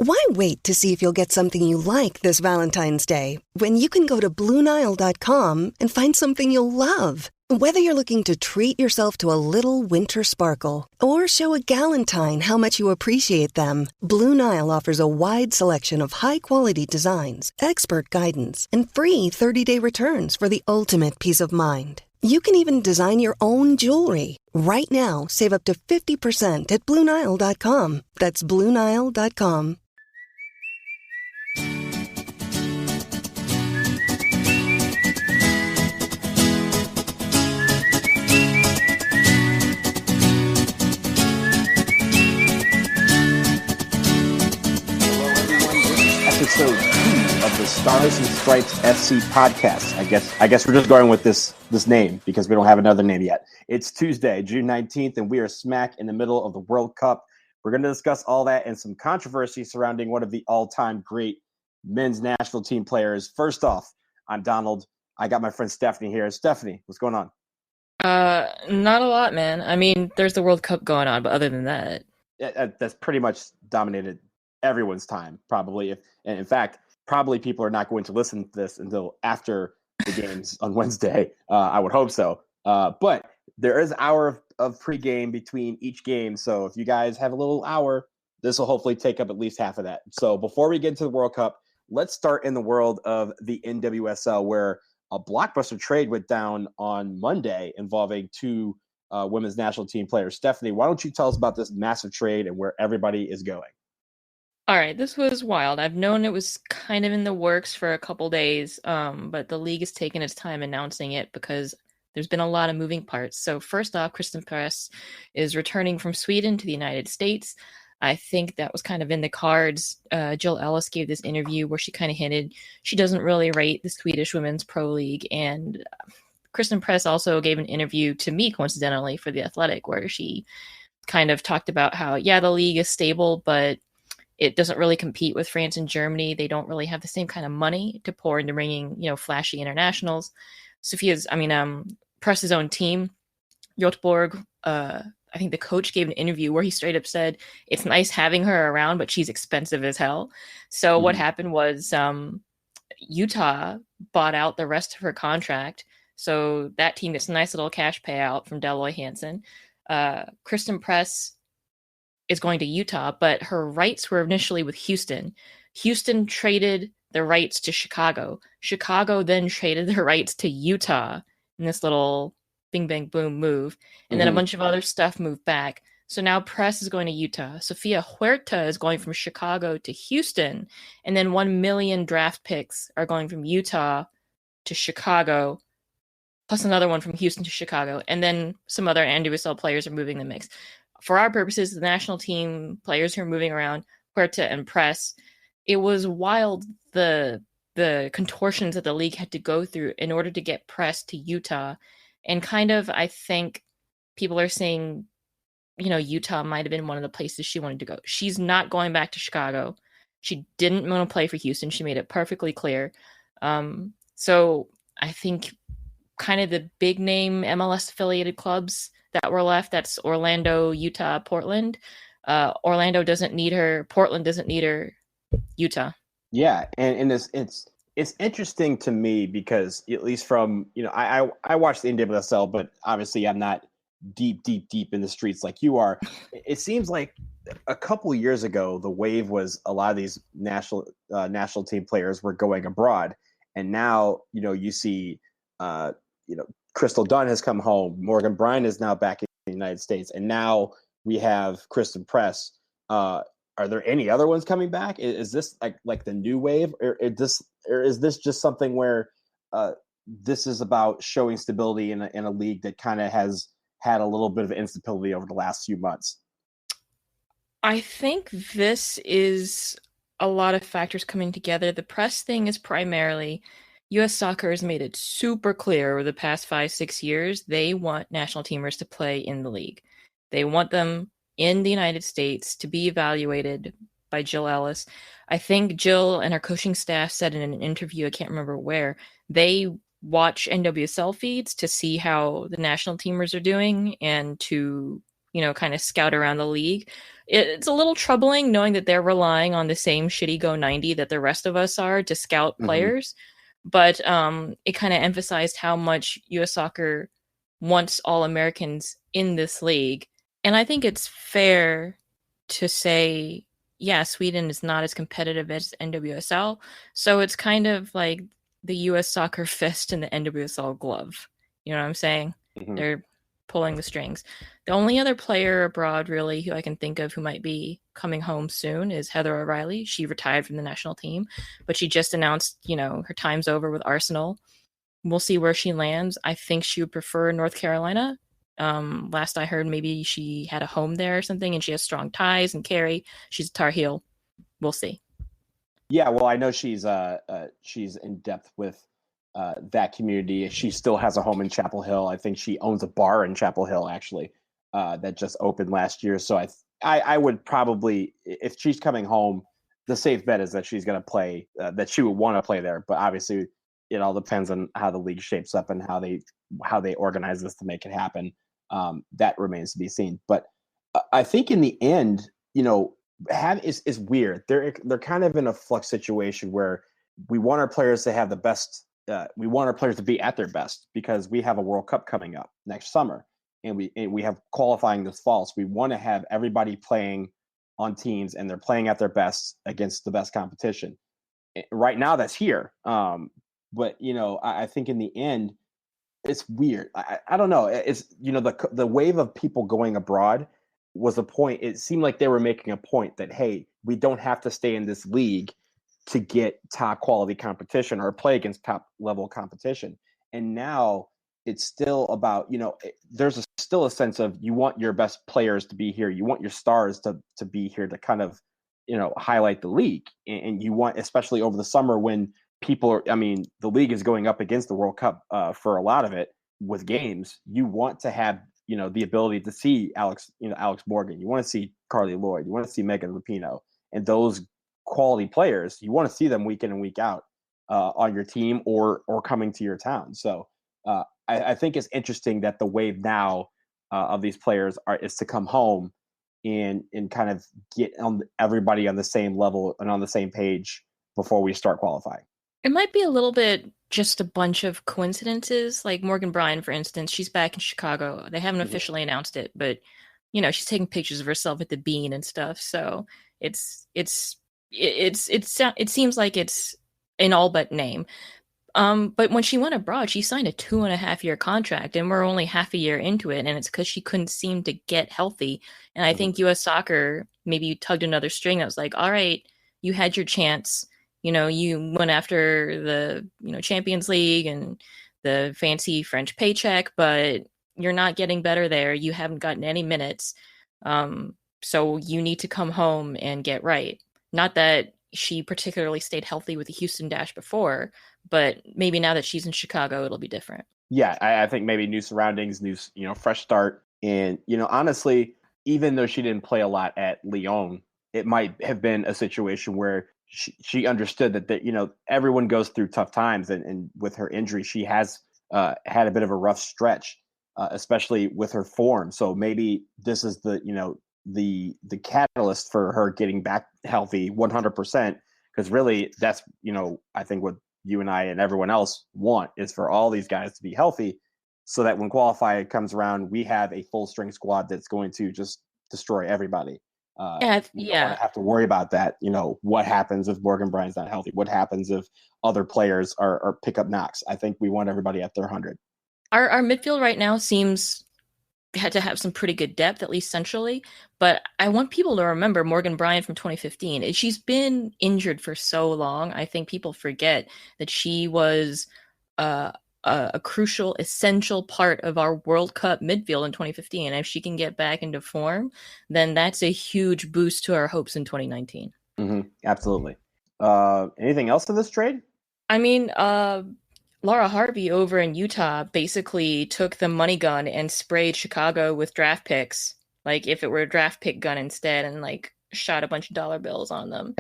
Why wait to see if you'll get something you like this Valentine's Day when you can go to BlueNile.com and find something you'll love? Whether you're looking to treat yourself to a little winter sparkle or show a galentine how much you appreciate them, Blue Nile offers a wide selection of high-quality designs, expert guidance, and free 30-day returns for the ultimate peace of mind. You can even design your own jewelry. Right now, save up to 50% at BlueNile.com. That's BlueNile.com. Episode 2 of the Stars and Stripes FC podcast. I guess we're just going with this name because we don't have another name yet. It's Tuesday, June 19th, and we are smack in the middle of the World Cup. We're going to discuss all that and some controversy surrounding one of the all-time great men's national team players. First off, I'm Donald. I got my friend Stephanie here. Stephanie, what's going on? Not a lot, man. I mean, there's the World Cup going on, but other than that, That's pretty much dominated everyone's time, probably. And in fact, probably people are not going to listen to this until after the games on Wednesday. I would hope so. But there is an hour of pregame between each game. So if you guys have a little hour, this will hopefully take up at least half of that. So before we get into the World Cup, let's start in the world of the NWSL, where a blockbuster trade went down on Monday involving two women's national team players. Stephanie, why don't you tell us about this massive trade and where everybody is going? all right, this was wild. I've known it was kind of in the works for a couple days, but the league has taken its time announcing it because there's been a lot of moving parts. So first off, Christen Press is returning from Sweden to the United States. I think that was kind of in the cards. Jill Ellis gave this interview where she kind of hinted she doesn't really rate the Swedish Women's Pro League. And Christen Press also gave an interview to me, coincidentally, for The Athletic, where she kind of talked about how, yeah, the league is stable, but it doesn't really compete with France and Germany. They don't really have the same kind of money to pour into bringing, flashy internationals. Press's own team, Göteborg, I think the coach gave an interview where he straight up said, it's nice having her around, but she's expensive as hell. So what happened was Utah bought out the rest of her contract. So that team gets a nice little cash payout from Deloy Hansen. Christen Press is going to Utah, but her rights were initially with Houston. Houston traded the rights to Chicago. Chicago then traded the rights to Utah in this little bing, bang, boom move. And then a bunch of other stuff moved back. So now Press is going to Utah. Sofia Huerta is going from Chicago to Houston. And then 1 million draft picks are going from Utah to Chicago, plus another one from Houston to Chicago. And then some other NWSL players are moving the mix. For our purposes, the national team players who are moving around, Huerta and Press, it was wild the contortions that the league had to go through in order to get Press to Utah. And kind of, I think people are saying, Utah might have been one of the places she wanted to go. She's not going back to Chicago. She didn't want to play for Houston. She made it perfectly clear. So I think kind of the big name MLS affiliated clubs that were left, that's Orlando, Utah, Portland. Orlando doesn't need her. Portland doesn't need her. Utah. Yeah, and it's interesting to me because at least from, I watch the NWSL, but obviously I'm not deep in the streets like you are. It seems like a couple of years ago, the wave was a lot of these national team players were going abroad. And now, you see, Crystal Dunn has come home. Morgan Bryan is now back in the United States. And now we have Christen Press. Are there any other ones coming back? Is this like the new wave, or is this just something where this is about showing stability in a league that kind of has had a little bit of instability over the last few months? I think this is a lot of factors coming together. The Press thing is primarily U.S. Soccer has made it super clear over the past 5-6 years they want national teamers to play in the league. They want them in the United States to be evaluated by Jill Ellis. I think Jill and her coaching staff said in an interview, I can't remember where, they watch NWSL feeds to see how the national teamers are doing and to, kind of scout around the league. it's a little troubling knowing that they're relying on the same shitty Go 90 that the rest of us are to scout players. But it kind of emphasized how much U.S. soccer wants all Americans in this league. And I think it's fair to say, yeah, Sweden is not as competitive as NWSL. So it's kind of like the U.S. soccer fist and the NWSL glove. You know what I'm saying? They're pulling the strings. The only other player abroad, really, who I can think of who might be coming home soon is Heather O'Reilly. She retired from the national team, but she just announced, her time's over with Arsenal. We'll see where she lands. I think she would prefer North Carolina. Last I heard, maybe she had a home there or something, and she has strong ties. And Carrie, she's a Tar Heel. We'll see. Yeah, well, I know she's in depth with that community. She still has a home in Chapel Hill. I think she owns a bar in Chapel Hill, actually, that just opened last year. So I would probably, if she's coming home, the safe bet is that she's going to play, that she would want to play there. But obviously, it all depends on how the league shapes up and how they organize this to make it happen. That remains to be seen. But I think in the end, is weird. They're kind of in a flux situation where we want our players to have the best. We want our players to be at their best because we have a World Cup coming up next summer, and we have qualifying this fall. So we want to have everybody playing on teams, and they're playing at their best against the best competition. Right now, that's here. But I think in the end, it's weird. I don't know. It's the wave of people going abroad was a point. It seemed like they were making a point that, hey, we don't have to stay in this league to get top quality competition or play against top level competition. And now it's still about, there's still a sense of you want your best players to be here. You want your stars to be here to kind of, highlight the league. And you want, especially over the summer when the league is going up against the World Cup for a lot of it with games. You want to have, the ability to see Alex Morgan. You want to see Carly Lloyd. You want to see Megan Rapinoe. And those quality players, you want to see them week in and week out on your team or coming to your town. So I think it's interesting that the wave now of these players is to come home and kind of get everybody on the same level and on the same page before we start qualifying. It might be a little bit just a bunch of coincidences. Like Morgan Bryan, for instance, she's back in Chicago. They haven't officially announced it, but she's taking pictures of herself at the Bean and stuff. So it seems like it's an all but name. But when she went abroad, she signed a 2.5-year contract, and we're only half a year into it, and it's because she couldn't seem to get healthy. And I think U.S. Soccer maybe tugged another string that was like, all right, you had your chance. You went after the, Champions League and the fancy French paycheck, but you're not getting better there. You haven't gotten any minutes. So you need to come home and get right. Not that she particularly stayed healthy with the Houston Dash before, but maybe now that she's in Chicago, it'll be different. Yeah, I think maybe new surroundings, new, fresh start. And, honestly, even though she didn't play a lot at Lyon, it might have been a situation where she understood that everyone goes through tough times, and with her injury, she has had a bit of a rough stretch, especially with her form. So maybe this is the catalyst for her getting back healthy 100%. Because really, that's I think what you and I and everyone else want is for all these guys to be healthy, so that when qualifying comes around, we have a full string squad that's going to just destroy everybody. You don't want to have to worry about that. What happens if Morgan Bryan's not healthy? What happens if other players are pick up knocks? I think we want everybody at their 100. Our midfield right now seems had to have some pretty good depth, at least centrally. But I want people to remember Morgan Bryan from 2015. She's been injured for so long. I think people forget that she was a crucial, essential part of our World Cup midfield in 2015. And if she can get back into form, then that's a huge boost to our hopes in 2019. Absolutely. Anything else to this trade? I mean, Laura Harvey over in Utah basically took the money gun and sprayed Chicago with draft picks, like if it were a draft pick gun instead, and like shot a bunch of dollar bills on them.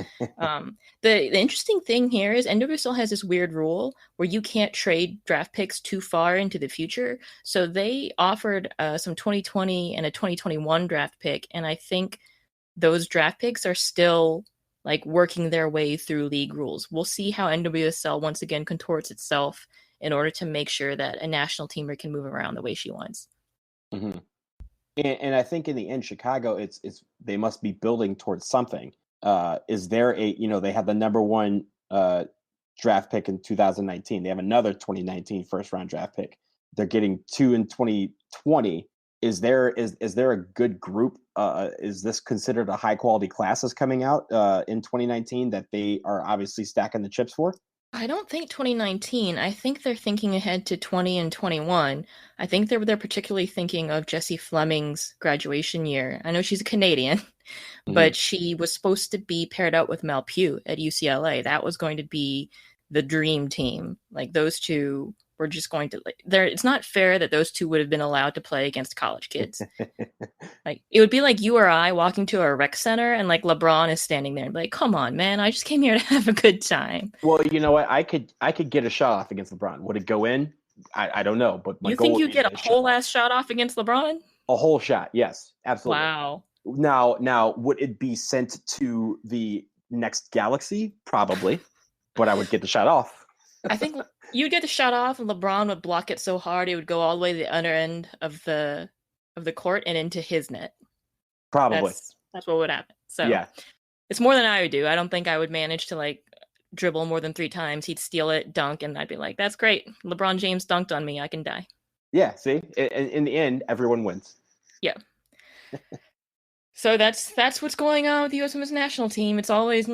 The interesting thing here is NWSL has this weird rule where you can't trade draft picks too far into the future. So they offered some 2020 and a 2021 draft pick, and I think those draft picks are still like working their way through league rules. We'll see how NWSL once again contorts itself in order to make sure that a national teamer can move around the way she wants. Mm-hmm. And I think in the end, Chicago, it's they must be building towards something. Is there they have the number one draft pick in 2019. They have another 2019 first round draft pick. They're getting 2 in 2020. Is there a good group? Is this considered a high quality class that's coming out in 2019 that they are obviously stacking the chips for? I don't think 2019. I think they're thinking ahead to 20 and 21. I think they're particularly thinking of Jessie Fleming's graduation year. I know she's a Canadian, but she was supposed to be paired up with Mel Pugh at UCLA. That was going to be the dream team. Like those two were just going to it's not fair that those two would have been allowed to play against college kids. Like it would be like you or I walking to a rec center and like LeBron is standing there and be like, come on, man, I just came here to have a good time. Well, you know what? I could get a shot off against LeBron. Would it go in? I don't know, but you think you get a whole ass shot off against LeBron? A whole shot, yes, absolutely. Wow. Now, would it be sent to the next galaxy? Probably, but I would get the shot off. I think you'd get the shot off, and LeBron would block it so hard it would go all the way to the other end of the court and into his net. Probably. That's what would happen. So yeah, it's more than I would do. I don't think I would manage to like dribble more than 3 times. He'd steal it, dunk, and I'd be like, "That's great. LeBron James dunked on me. I can die." Yeah. See, in the end, everyone wins. Yeah. So that's what's going on with the U.S. Women's National Team. It's always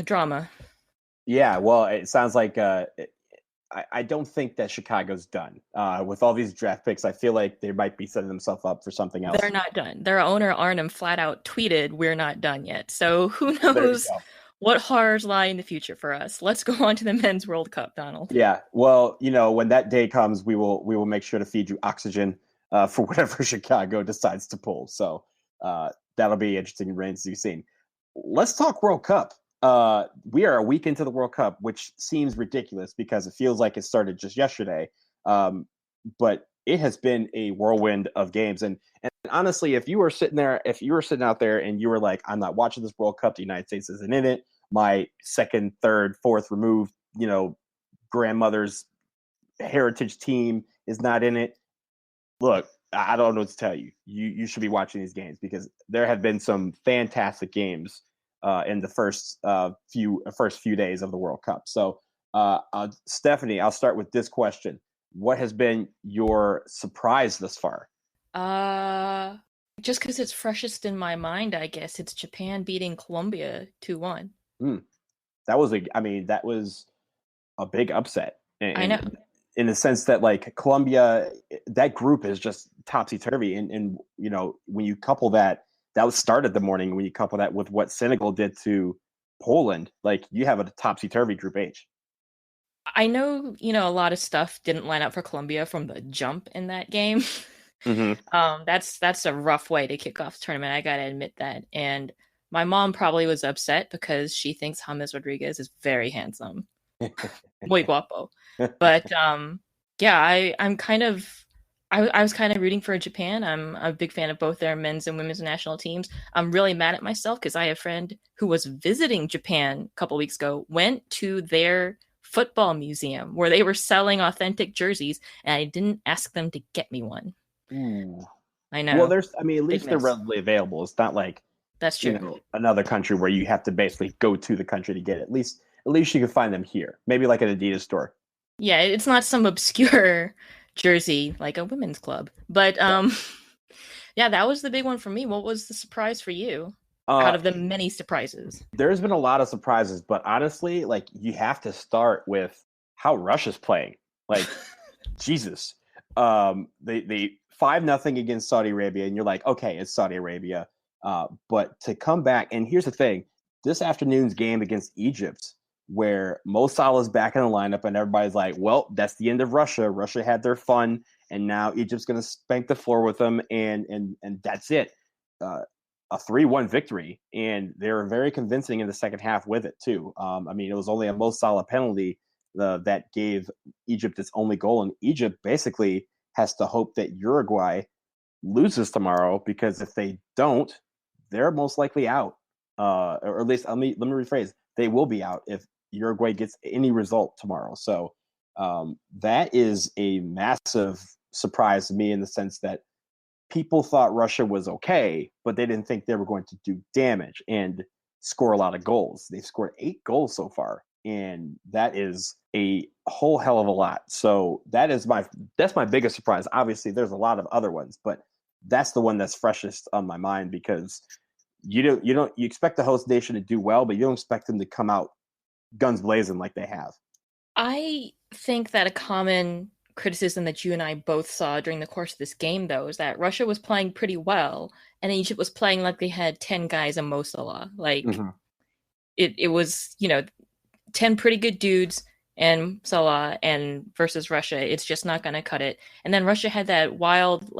drama. Yeah. Well, it sounds like I don't think that Chicago's done with all these draft picks. I feel like they might be setting themselves up for something else. They're not done. Their owner Arnhem flat out tweeted, "We're not done yet." So who knows what horrors lie in the future for us? Let's go on to the Men's World Cup, Donald. Yeah. Well, when that day comes, we will make sure to feed you oxygen for whatever Chicago decides to pull. So that'll be interesting remains to be seen. Let's talk World Cup. We are a week into the World Cup, which seems ridiculous because it feels like it started just yesterday. But it has been a whirlwind of games. And honestly, if you were sitting out there and you were like, I'm not watching this World Cup, the United States isn't in it. My second, third, fourth removed, grandmother's heritage team is not in it. Look, I don't know what to tell you. You should be watching these games because there have been some fantastic games in the first few days of the World Cup. So, Stephanie, I'll start with this question. What has been your surprise thus far? Just because it's freshest in my mind, I guess it's Japan beating Colombia 2-1. That was a big upset. I know. In the sense that like Colombia, that group is just topsy-turvy. And when you couple that was started the morning, when you couple that with what Senegal did to Poland, like you have a topsy-turvy Group H. I know, a lot of stuff didn't line up for Colombia from the jump in that game. Mm-hmm. That's a rough way to kick off the tournament. I gotta admit that. And my mom probably was upset because she thinks James Rodriguez is very handsome. Muy guapo. But yeah, I was kind of rooting for Japan. I'm a big fan of both their men's and women's national teams. I'm really mad at myself because I have a friend who was visiting Japan a couple weeks ago, went to their football museum where they were selling authentic jerseys, and I didn't ask them to get me one. Ooh. I know. Well, at least they're readily available. It's not like that's true. Another country where you have to basically go to the country to get it. At least you can find them here. Maybe like an Adidas store. Yeah, it's not some obscure jersey like a women's club. But yeah, that was the big one for me. What was the surprise for you out of the many surprises? There's been a lot of surprises, but honestly, like you have to start with how Russia's playing. Like Jesus. They 5-0 against Saudi Arabia, and you're like, okay, it's Saudi Arabia. But to come back, and here's the thing, this afternoon's game against Egypt, where Mo Salah's back in the lineup and everybody's like, well, that's the end of Russia. Russia had their fun, and now Egypt's going to spank the floor with them, and that's it. A 3-1 victory, and they were very convincing in the second half with it, too. It was only a Mo Salah penalty that gave Egypt its only goal, and Egypt basically has to hope that Uruguay loses tomorrow, because if they don't, they're most likely out. Or at least let me rephrase. They will be out if Uruguay gets any result tomorrow. So that is a massive surprise to me in the sense that people thought Russia was okay, but they didn't think they were going to do damage and score a lot of goals. They've scored 8 goals so far, and that is a whole hell of a lot. So that's my biggest surprise. Obviously, there's a lot of other ones, but that's the one that's freshest on my mind because you expect the host nation to do well, but you don't expect them to come out guns blazing like they have. I think that a common criticism that you and I both saw during the course of this game, though, is that Russia was playing pretty well, and Egypt was playing like they had 10 guys in Mo Salah. Like, it was, 10 pretty good dudes and Salah, and versus Russia, it's just not going to cut it. And then Russia had that wild,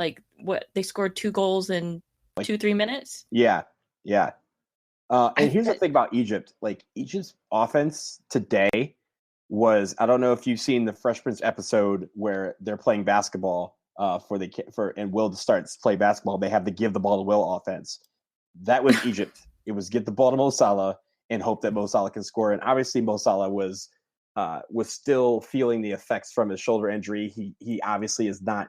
they scored 2 goals in 2-3 minutes? Yeah. And here's the thing about Egypt. Like, Egypt's offense today was, I don't know if you've seen the Fresh Prince episode where they're playing basketball and Will starts to play basketball. They have the give the ball to Will offense. That was Egypt. It was get the ball to Mo Salah and hope that Mo Salah can score. And obviously Mo Salah was still feeling the effects from his shoulder injury. He obviously is not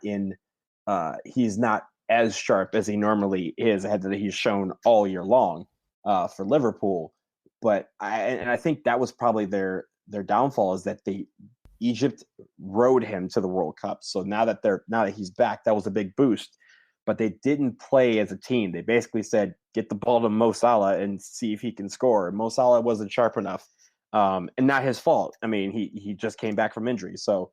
he's not as sharp as he normally is, that he's shown all year long for Liverpool. But I think that was probably their downfall, is that Egypt rode him to the World Cup. So now that he's back, that was a big boost. But they didn't play as a team. They basically said, get the ball to Mo Salah and see if he can score. And Mo Salah wasn't sharp enough. And not his fault. I mean, he just came back from injury. So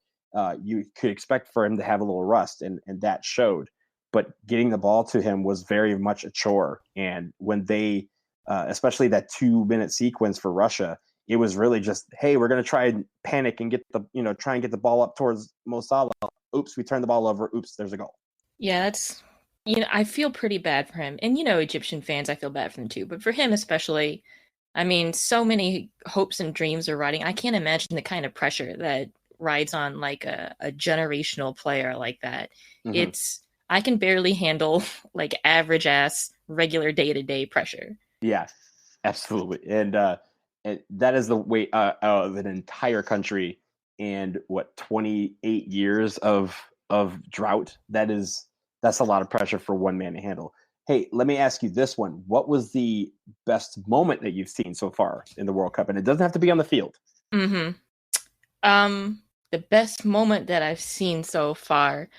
you could expect for him to have a little rust, and that showed. But getting the ball to him was very much a chore. And when they, especially that 2-minute sequence for Russia, it was really just, hey, we're going to try and panic and get the ball up towards Mo Salah. Oops, we turned the ball over. Oops, there's a goal. Yeah, that's, I feel pretty bad for him. And, Egyptian fans, I feel bad for them too. But for him especially, I mean, so many hopes and dreams are riding. I can't imagine the kind of pressure that rides on like a generational player like that. Mm-hmm. I can barely handle like average ass, regular day-to-day pressure. Yeah, absolutely. And that is the weight of an entire country and 28 years of drought. That's a lot of pressure for one man to handle. Hey, let me ask you this one. What was the best moment that you've seen so far in the World Cup? And it doesn't have to be on the field. Mm-hmm. The best moment that I've seen so far,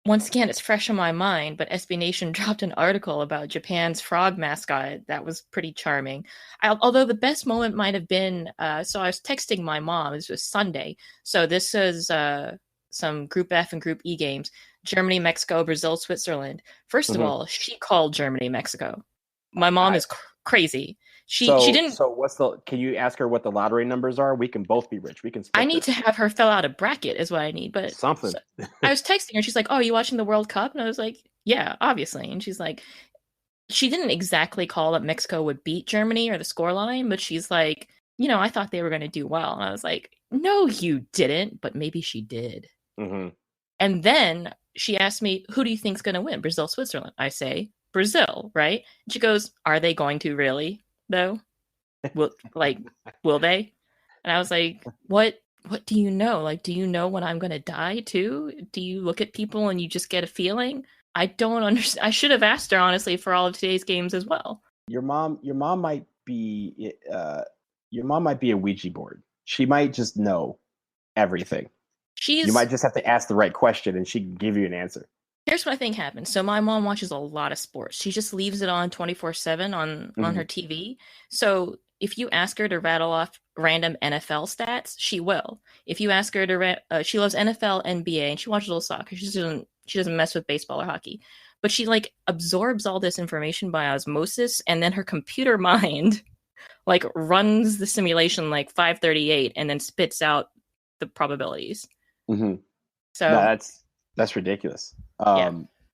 once again, it's fresh in my mind, but SB Nation dropped an article about Japan's frog mascot. That was pretty charming. Although the best moment might have been, so I was texting my mom. This was Sunday. So this is some Group F and Group E games. Germany, Mexico, Brazil, Switzerland. First of all, she called Germany, Mexico. My mom is crazy. She didn't. So can you ask her what the lottery numbers are? We can both be rich. We can split I need to have her fill out a bracket is what I need. But something. So, I was texting her. She's like, oh, are you watching the World Cup? And I was like, yeah, obviously. And she's like, she didn't exactly call that Mexico would beat Germany or the scoreline, but she's like, I thought they were going to do well. And I was like, no, you didn't, but maybe she did. Mm-hmm. And then she asked me, who do you think's going to win? Brazil, Switzerland. I say, Brazil, right? And she goes, are they going to really, though? Will they? And I was like, what do you know? Like, do you know when I'm going to die too? Do you look at people and you just get a feeling? I don't understand. I should have asked her, honestly, for all of today's games as well. Your mom might be a Ouija board. She might just know everything. You might just have to ask the right question and she can give you an answer. Here's what I think happens. So my mom watches a lot of sports. She just leaves it on 24/7 on her TV. So if you ask her to rattle off random NFL stats, she will. If you ask her to, she loves NFL, NBA, and she watches a little soccer. She doesn't mess with baseball or hockey. But she like absorbs all this information by osmosis, and then her computer mind like runs the simulation like 538 and then spits out the probabilities. Mm-hmm. So no, that's ridiculous. Yeah.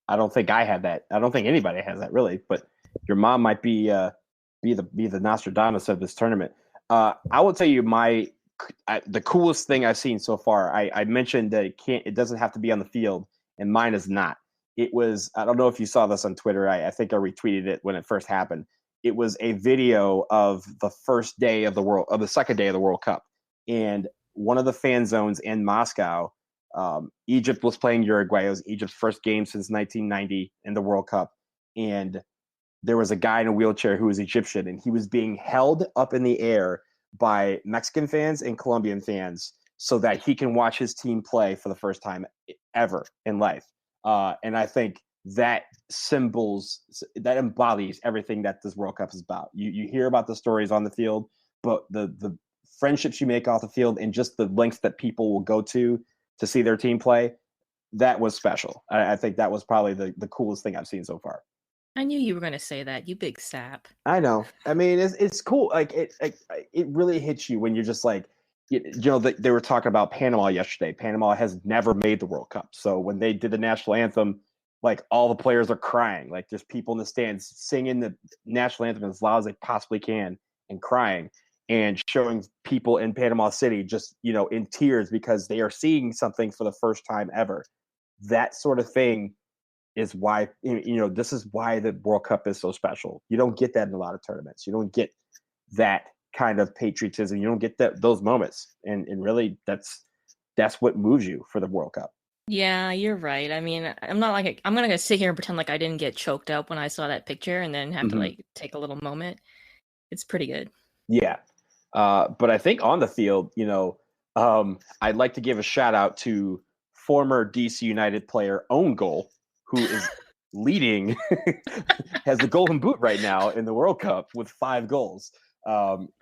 I don't think I had that. I don't think anybody has that really. But your mom might be the Nostradamus of this tournament. I will tell you the coolest thing I've seen so far. I mentioned that it doesn't have to be on the field, and mine is not. It was, I don't know if you saw this on Twitter. I think I retweeted it when it first happened. It was a video of the second day of the World Cup. And one of the fan zones in Moscow, Egypt was playing Uruguay. It was Egypt's first game since 1990 in the World Cup. And there was a guy in a wheelchair who was Egyptian, and he was being held up in the air by Mexican fans and Colombian fans so that he can watch his team play for the first time ever in life. And I think that embodies everything that this World Cup is about. You hear about the stories on the field, but the friendships you make off the field and just the lengths that people will go to see their team play, that was special. I think that was probably the coolest thing I've seen so far. I knew you were going to say that, you big sap. I know. I mean, it's cool. Like it really hits you when you're just like, they were talking about Panama yesterday. Panama has never made the World Cup. So when they did the national anthem, like all the players are crying. Like there's people in the stands singing the national anthem as loud as they possibly can and crying, and showing people in Panama City just, in tears because they are seeing something for the first time ever. That sort of thing is why, this is why the World Cup is so special. You don't get that in a lot of tournaments. You don't get that kind of patriotism. You don't get those moments. And really that's what moves you for the World Cup. Yeah, you're right. I mean, I'm not I'm going to sit here and pretend like I didn't get choked up when I saw that picture and then have to take a little moment. It's pretty good. Yeah. But I think on the field, I'd like to give a shout out to former DC United player Own Goal, who is leading, has the Golden Boot right now in the World Cup with 5 goals.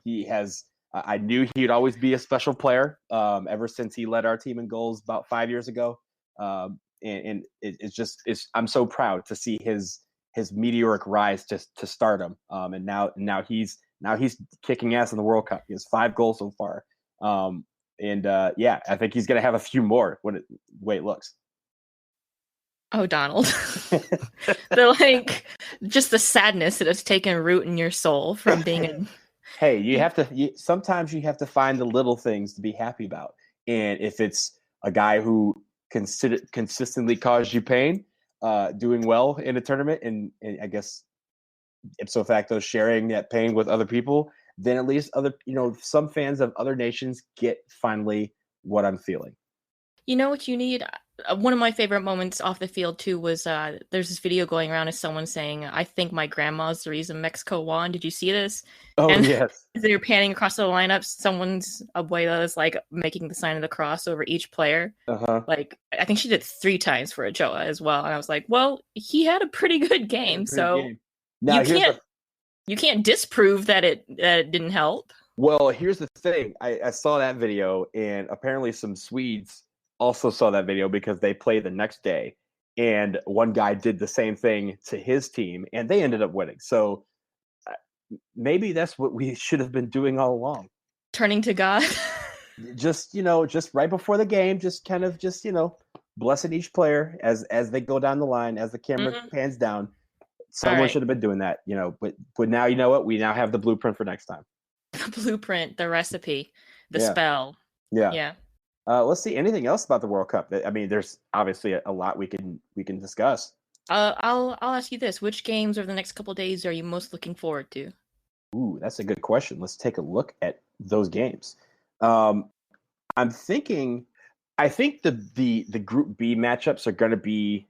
He has, I knew he'd always be a special player ever since he led our team in goals about 5 years ago. And I'm so proud to see his meteoric rise to stardom. And now he's kicking ass in the World Cup. He has 5 goals so far. I think he's going to have a few more the way it looks. Oh, Donald. Just the sadness that has taken root in your soul from being in. Hey, sometimes you have to find the little things to be happy about. And if it's a guy who consistently caused you pain, doing well in a tournament, and I guess ipso facto sharing that pain with other people, then at least some fans of other nations get finally what I'm feeling. You know what you need? One of my favorite moments off the field, too, was there's this video going around of someone saying, I think my grandma's the reason Mexico won. Did you see this? Oh, and yes. As they're panning across the lineup, someone's abuela is making the sign of the cross over each player. Uh-huh. I think she did 3 times for Ochoa as well. And I was like, well, he had a pretty good game. Now, you can't disprove that it didn't help. Well, here's the thing. I saw that video, and apparently some Swedes also saw that video because they played the next day, and one guy did the same thing to his team and they ended up winning. So maybe that's what we should have been doing all along. Turning to God. just right before the game, just blessing each player as they go down the line, as the camera pans down. Someone should have been doing that, but now, you know what? We now have the blueprint for next time. The blueprint, the recipe, the spell. Yeah. Let's see. Anything else about the World Cup? I mean, there's obviously a lot we can discuss. I'll ask you this: which games over the next couple of days are you most looking forward to? Ooh, that's a good question. Let's take a look at those games. I think the Group B matchups are going to be,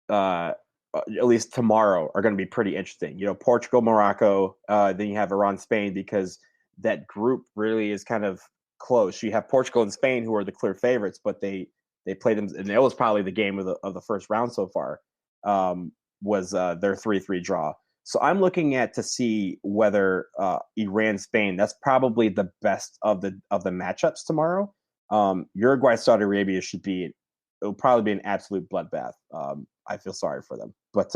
at least tomorrow, are going to be pretty interesting. Portugal, Morocco. Then you have Iran, Spain, because that group really is kind of close. You have Portugal and Spain, who are the clear favorites, but they played them, and that was probably the game of the first round so far. Was their 3-3 draw. So I'm looking to see whether Iran, Spain. That's probably the best of the matchups tomorrow. Uruguay, Saudi Arabia it'll probably be an absolute bloodbath. I feel sorry for them, but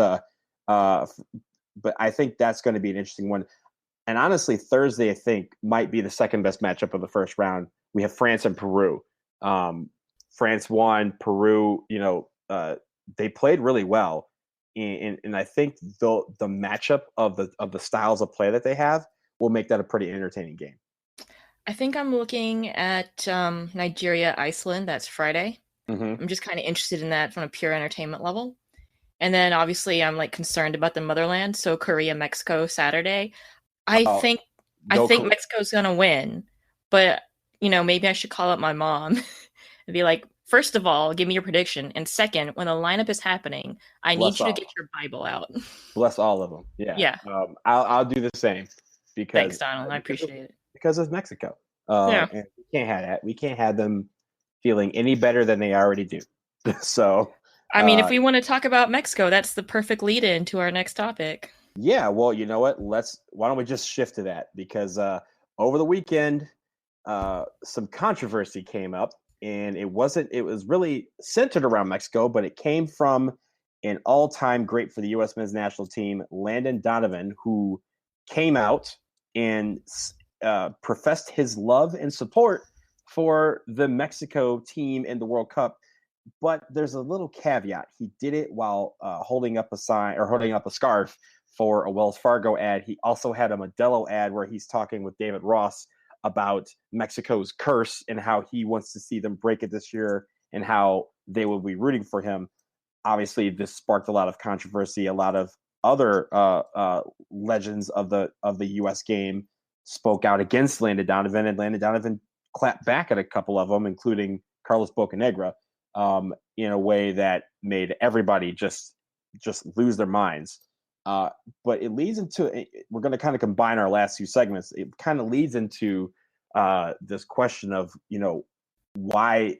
I think that's going to be an interesting one. And honestly, Thursday, I think, might be the second best matchup of the first round. We have France and Peru. France won. Peru, they played really well. And I think the matchup of the styles of play that they have will make that a pretty entertaining game. I think I'm looking at Nigeria, Iceland. That's Friday. Mm-hmm. I'm just kind of interested in that from a pure entertainment level. And then obviously I'm like concerned about the motherland. So Korea, Mexico, Saturday. I Oh, think I go think Korea. Mexico's gonna win, but maybe I should call up my mom and be like, first of all, give me your prediction, and second, when the lineup is happening, I need Bless you to all. get your Bible out. Bless all of them. Yeah. Yeah, I'll do the same thanks, because Donald. I because of appreciate it. because of Mexico. Yeah, And we can't have that. We can't have them feeling any better than they already do. So, I mean, if uh, we want to talk about Mexico, that's the perfect lead-in to our next topic. yeah. Well, you know what? Why don't we just shift to that because over the weekend, some controversy came up, and it wasn't. It was really centered around Mexico, but it came from an all-time great for the U.S. men's national team, Landon Donovan, who came out and professed his love and support for the Mexico team in the World Cup. But there's a little caveat. He did it while holding up a sign or holding up a scarf for a Wells Fargo ad. He also had a Modelo ad where he's talking with David Ross about Mexico's curse and how he wants to see them break it this year and how they will be rooting for him. Obviously, this sparked a lot of controversy. A lot of other legends of the U.S. game spoke out against Landon Donovan, and Landon Donovan clapped back at a couple of them, including Carlos Bocanegra, in a way that made everybody just lose their minds. But it leads into we're going to kind of combine our last two segments. It kind of leads into this question of why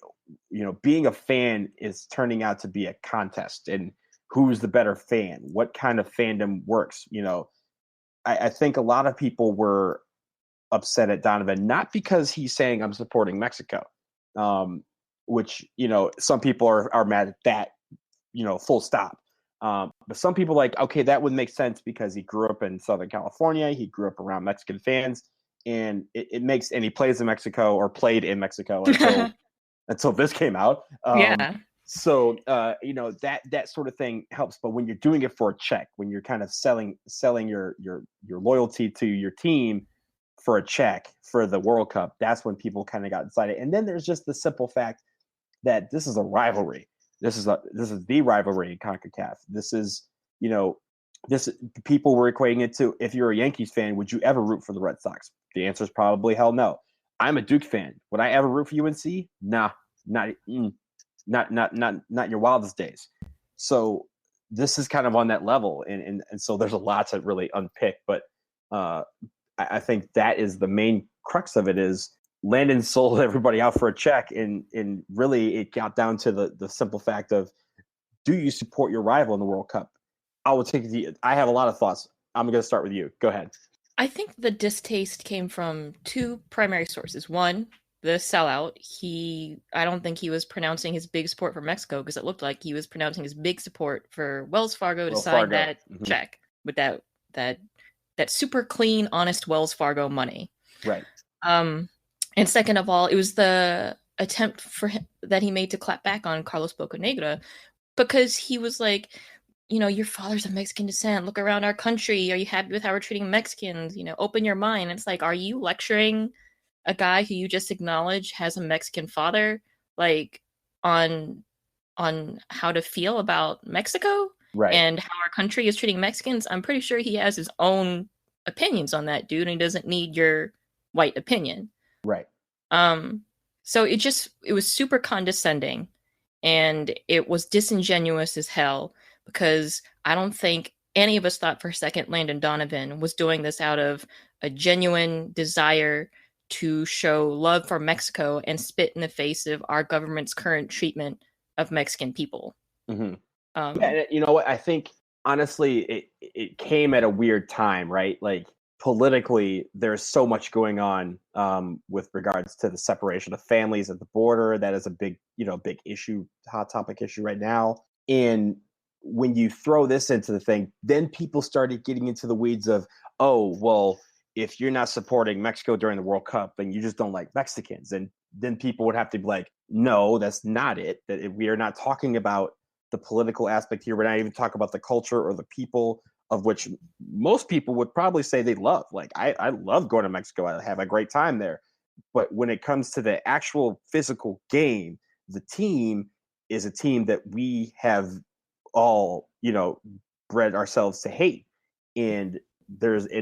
being a fan is turning out to be a contest and who's the better fan, what kind of fandom works. I think a lot of people were upset at Donovan, not because he's saying I'm supporting Mexico, which some people are mad at that, full stop. But some people okay, that would make sense because he grew up in Southern California, he grew up around Mexican fans, and it makes, and he plays in Mexico or played in Mexico until this came out. Yeah. So that sort of thing helps. But when you're doing it for a check, when you're kind of selling your loyalty to your team for a check for the World Cup, that's when people kind of got excited. And then there's just the simple fact that this is a rivalry. This is the rivalry in CONCACAF. This is this people were equating it to, if you're a Yankees fan, would you ever root for the Red Sox? The answer is probably hell no. I'm a Duke fan. Would I ever root for UNC? Nah, not your wildest days. So this is kind of on that level, and so there's a lot to really unpick. But I think that is the main crux of it. Is Landon sold everybody out for a check, and really it got down to the simple fact of, do you support your rival in the World Cup? I have a lot of thoughts. I'm going to start with you. Go ahead. I think the distaste came from two primary sources. One, the sellout. I don't think he was pronouncing his big support for Mexico, because it looked like he was pronouncing his big support for Wells Fargo to sign that check with that super clean, honest Wells Fargo money. Right. And second of all, it was the attempt for him that he made to clap back on Carlos Bocanegra, because he was like, your father's of Mexican descent. Look around our country. Are you happy with how we're treating Mexicans? Open your mind. It's like, are you lecturing a guy who you just acknowledge has a Mexican father, like on how to feel about Mexico, right, and how our country is treating Mexicans? I'm pretty sure he has his own opinions on that, dude, and he doesn't need your white opinion. Right. So it was super condescending, and it was disingenuous as hell, because I don't think any of us thought for a second Landon Donovan was doing this out of a genuine desire to show love for Mexico and spit in the face of our government's current treatment of Mexican people. Mm-hmm. And you know what? I think, honestly, it came at a weird time, right? Like, politically, there's so much going on with regards to the separation of families at the border. That is a big issue, hot topic issue right now. And when you throw this into the thing, then people started getting into the weeds of, oh, well, if you're not supporting Mexico during the World Cup, then you just don't like Mexicans. And then people would have to be like, no, that's not it. That we are not talking about the political aspect here. We're not even talking about the culture or the people, of which most people would probably say they love. Like, I love going to Mexico. I have a great time there. But when it comes to the actual physical game, the team is a team that we have all, bred ourselves to hate. And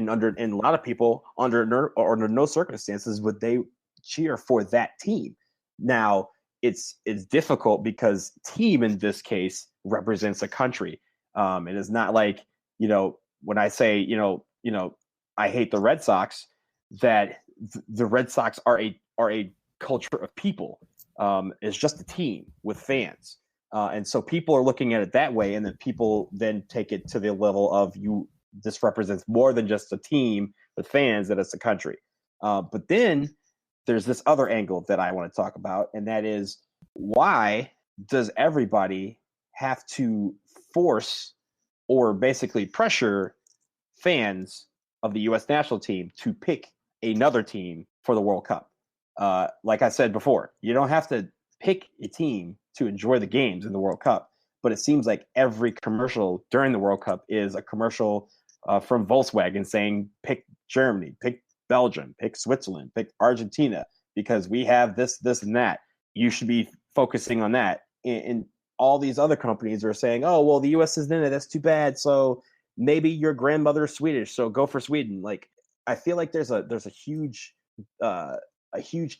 under a lot of people under no circumstances would they cheer for that team. Now it's difficult because team in this case represents a country. And it's not like, when I say, I hate the Red Sox, that the Red Sox are a culture of people. It's just a team with fans. And so people are looking at it that way, and then people then take it to the level of this represents more than just a team with fans, that it's a country. But then there's this other angle that I want to talk about, and that is, why does everybody have to force or basically pressure fans of the U.S. national team to pick another team for the World Cup? Like I said before, you don't have to pick a team to enjoy the games in the World Cup, but it seems like every commercial during the World Cup is a commercial from Volkswagen saying, pick Germany, pick Belgium, pick Switzerland, pick Argentina, because we have this, and that. You should be focusing on that. And all these other companies are saying, oh, well, the U.S. isn't in it. That's too bad. So maybe your grandmother is Swedish, so go for Sweden. Like, I feel like there's a huge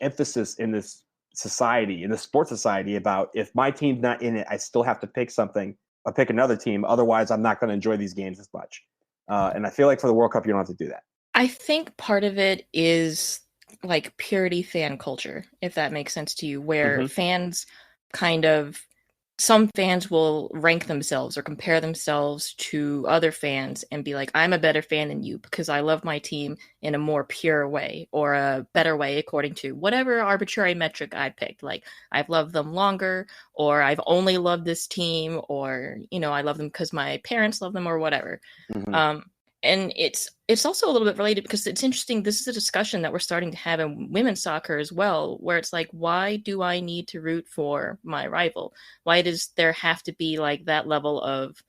emphasis in this society, in the sports society, about, if my team's not in it, I still have to pick something or pick another team. Otherwise, I'm not going to enjoy these games as much. And I feel like for the World Cup, you don't have to do that. I think part of it is like purity fan culture, if that makes sense to you, where fans some fans will rank themselves or compare themselves to other fans and be like, I'm a better fan than you because I love my team in a more pure way or a better way, according to whatever arbitrary metric I picked. Like, I've loved them longer, or I've only loved this team, or, I love them because my parents love them, or whatever. And it's also a little bit related, because it's interesting. This is a discussion that we're starting to have in women's soccer as well, where it's like, why do I need to root for my rival? Why does there have to be like that level of,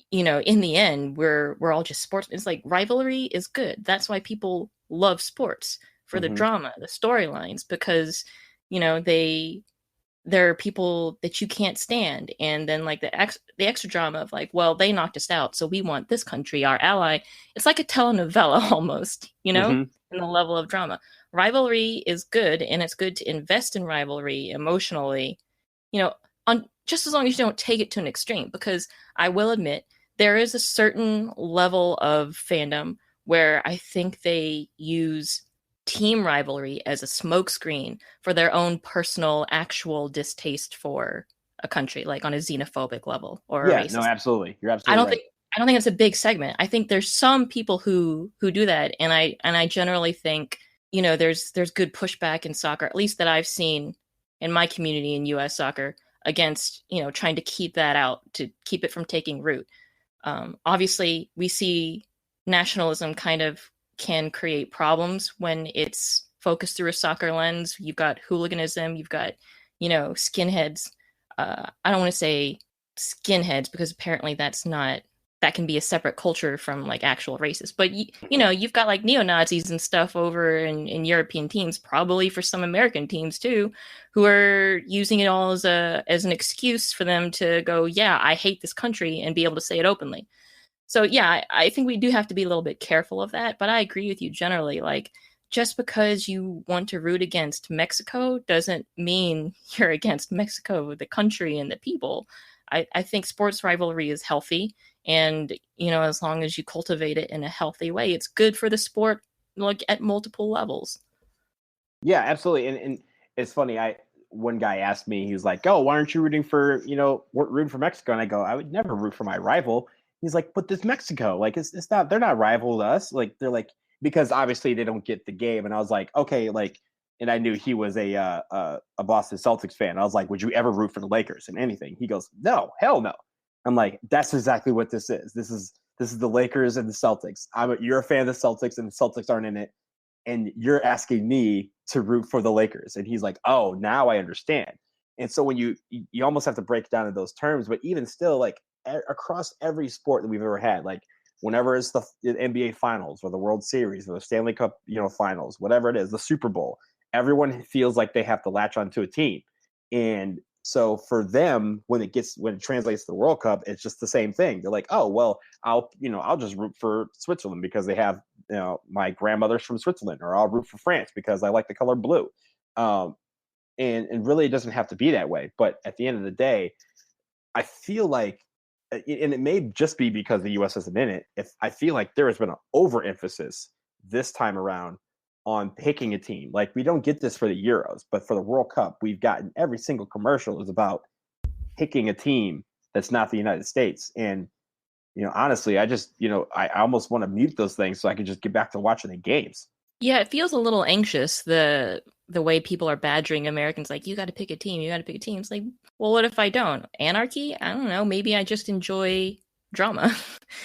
in the end, we're all just sports. It's like, rivalry is good. That's why people love sports, for the drama, the storylines, because, there are people that you can't stand, and then like the extra drama of like, well, they knocked us out, so we want this country, our ally. It's like a telenovela almost, in the level of drama. Rivalry is good, and it's good to invest in rivalry emotionally, on just as long as you don't take it to an extreme. Because I will admit, there is a certain level of fandom where I think they use team rivalry as a smokescreen for their own personal, actual distaste for a country, like on a xenophobic level or a racist. No, absolutely. You're absolutely right. I don't think it's a big segment. I think there's some people who do that, and I generally think, there's good pushback in soccer, at least that I've seen in my community in U.S. soccer, against trying to keep that out, to keep it from taking root. Obviously, we see nationalism kind of can create problems when it's focused through a soccer lens. You've got hooliganism, you've got, skinheads. I don't want to say skinheads, because apparently that can be a separate culture from like actual racists. But, you've got like neo-Nazis and stuff over in European teams, probably for some American teams too, who are using it all as an excuse for them to go, yeah, I hate this country, and be able to say it openly. So, yeah, I think we do have to be a little bit careful of that. But I agree with you generally. Like, just because you want to root against Mexico doesn't mean you're against Mexico, the country and the people. I think sports rivalry is healthy. And, as long as you cultivate it in a healthy way, it's good for the sport, like at multiple levels. Yeah, absolutely. And it's funny. One guy asked me, he was like, oh, why aren't you rooting for Mexico? And I go, I would never root for my rival. He's like, but this Mexico, like, it's not, they're not rival to us. Like, they're like, because obviously they don't get the game. And I was like, okay, like, and I knew he was a Boston Celtics fan. I was like, would you ever root for the Lakers in anything? He goes, no, hell no. I'm like, that's exactly what this is. This is the Lakers and the Celtics. You're a fan of the Celtics, and the Celtics aren't in it, and you're asking me to root for the Lakers. And he's like, oh, now I understand. And so when you almost have to break it down in those terms, but even still, like, across every sport that we've ever had, like whenever it's the NBA finals or the World Series or the Stanley Cup, finals, whatever it is, the Super Bowl, everyone feels like they have to latch onto a team. And So for them, when it translates to the World Cup, it's just the same thing. They're like, oh well, I'll just root for Switzerland because they have my grandmother's from Switzerland, or I'll root for France because I like the color blue. And really, it doesn't have to be that way. But at the end of the day, I feel like, and it may just be because the U.S. isn't in it, I feel like there has been an overemphasis this time around on picking a team. Like, we don't get this for the Euros, but for the World Cup, we've gotten every single commercial is about picking a team that's not the United States. And, honestly, I just, I almost want to mute those things so I can just get back to watching the games. Yeah, it feels a little anxious, the way people are badgering Americans, like, you got to pick a team, you got to pick a team. It's like, well, what if I don't? Anarchy? I don't know. Maybe I just enjoy drama.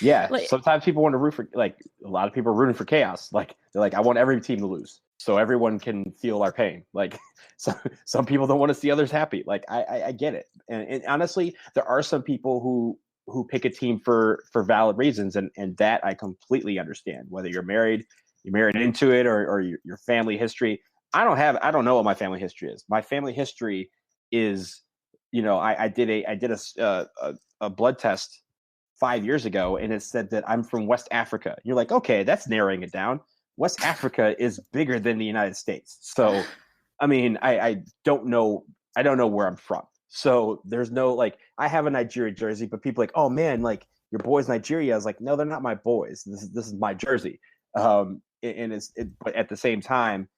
Yeah, sometimes people want to root for, like, a lot of people are rooting for chaos. Like, they're like, I want every team to lose so everyone can feel our pain. Like, some people don't want to see others happy. Like, I get it. And honestly, there are some people who pick a team for valid reasons, and that I completely understand. Whether you're married into it, or your family history. I don't know what my family history is. My family history is, I did a blood test 5 years ago, and it said that I'm from West Africa. You're like, okay, that's narrowing it down. West Africa is bigger than the United States. So, I mean, I don't know where I'm from. So there's no, like, I have a Nigeria jersey, but people are like, oh man, like, your boy's Nigeria. I was like, no, they're not my boys. This is my jersey. But at the same time,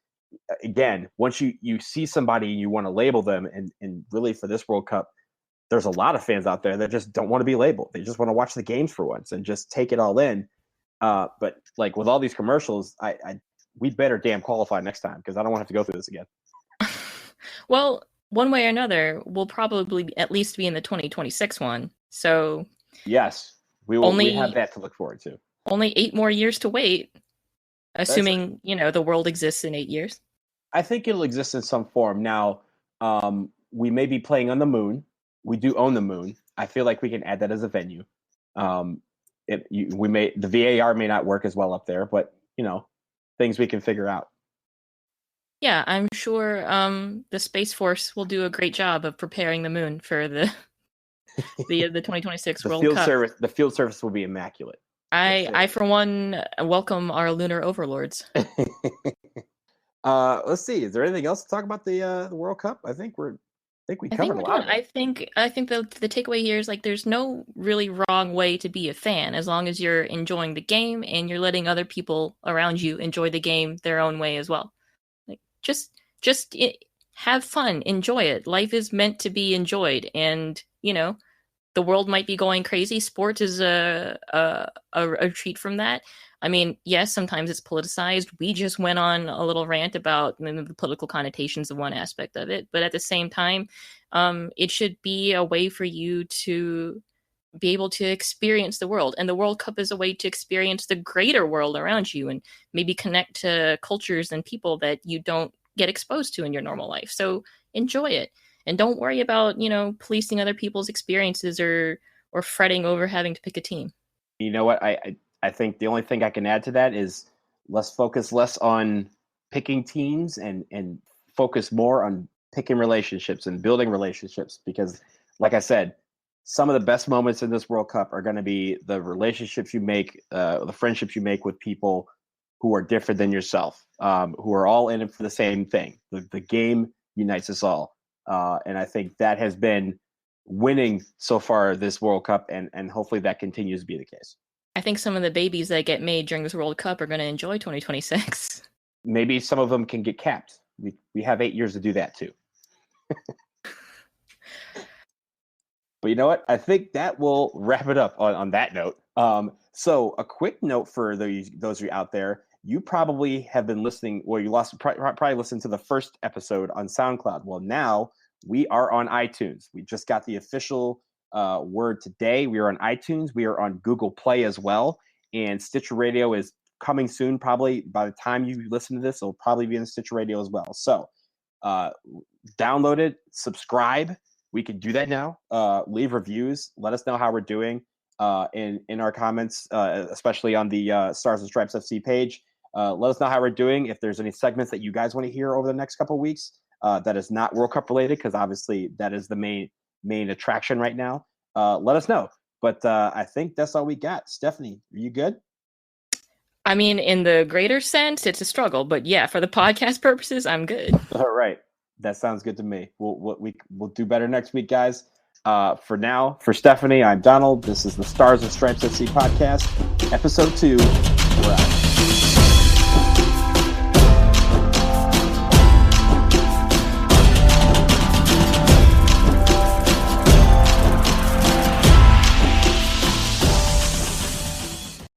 again, once you see somebody and you want to label them, and really for this World Cup, there's a lot of fans out there that just don't want to be labeled. They just want to watch the games for once and just take it all in. But like with all these commercials, we better damn qualify next time, because I don't want to have to go through this again. Well, one way or another, we'll probably at least be in the 2026 one. So yes, we have that to look forward to. Only 8 more years to wait, assuming the world exists in 8 years. I think it'll exist in some form. Now, we may be playing on the moon. We do own the moon. I feel like we can add that as a venue. The VAR may not work as well up there, but things we can figure out. Yeah, I'm sure the Space Force will do a great job of preparing the moon for the 2026 World Cup. The field service will be immaculate. I for one welcome our lunar overlords. Let's see. Is there anything else to talk about the World Cup? I think we covered a lot. I think the takeaway here is, like, there's no really wrong way to be a fan, as long as you're enjoying the game and you're letting other people around you enjoy the game their own way as well. Like, just have fun, enjoy it. Life is meant to be enjoyed, and the world might be going crazy. Sports is a retreat from that. I mean, yes, sometimes it's politicized. We just went on a little rant about the political connotations of one aspect of it. But at the same time, it should be a way for you to be able to experience the world. And the World Cup is a way to experience the greater world around you and maybe connect to cultures and people that you don't get exposed to in your normal life. So enjoy it. And don't worry about, policing other people's experiences or fretting over having to pick a team. You know what? I think the only thing I can add to that is let's focus less on picking teams and focus more on picking relationships and building relationships. Because, like I said, some of the best moments in this World Cup are going to be the relationships you make, the friendships you make with people who are different than yourself, who are all in it for the same thing. The game unites us all. And I think that has been winning so far this World Cup, and hopefully that continues to be the case. I think some of the babies that get made during this World Cup are going to enjoy 2026. Maybe some of them can get capped. We have 8 years to do that too. But you know what? I think that will wrap it up on that note. So a quick note for those of you out there, you probably have been listening, or you probably listened to the first episode on SoundCloud. Well, now we are on iTunes. We just got the official word today. We are on iTunes. We are on Google Play as well. And Stitcher Radio is coming soon. Probably by the time you listen to this, it'll probably be in Stitcher Radio as well. So download it, subscribe. We can do that now. Leave reviews. Let us know how we're doing in our comments, especially on the Stars and Stripes FC page. Let us know how we're doing. If there's any segments that you guys want to hear over the next couple of weeks, that is not World Cup related, because obviously that is the main attraction right now, let us know. But I think that's all we got. Stephanie, are you good? I mean, in the greater sense, it's a struggle, but yeah, for the podcast purposes, I'm good. All right, that sounds good to me. We'll do better next week, guys. For now, for Stephanie, I'm Donald. This is the Stars and Stripes FC podcast, episode 2. We're out.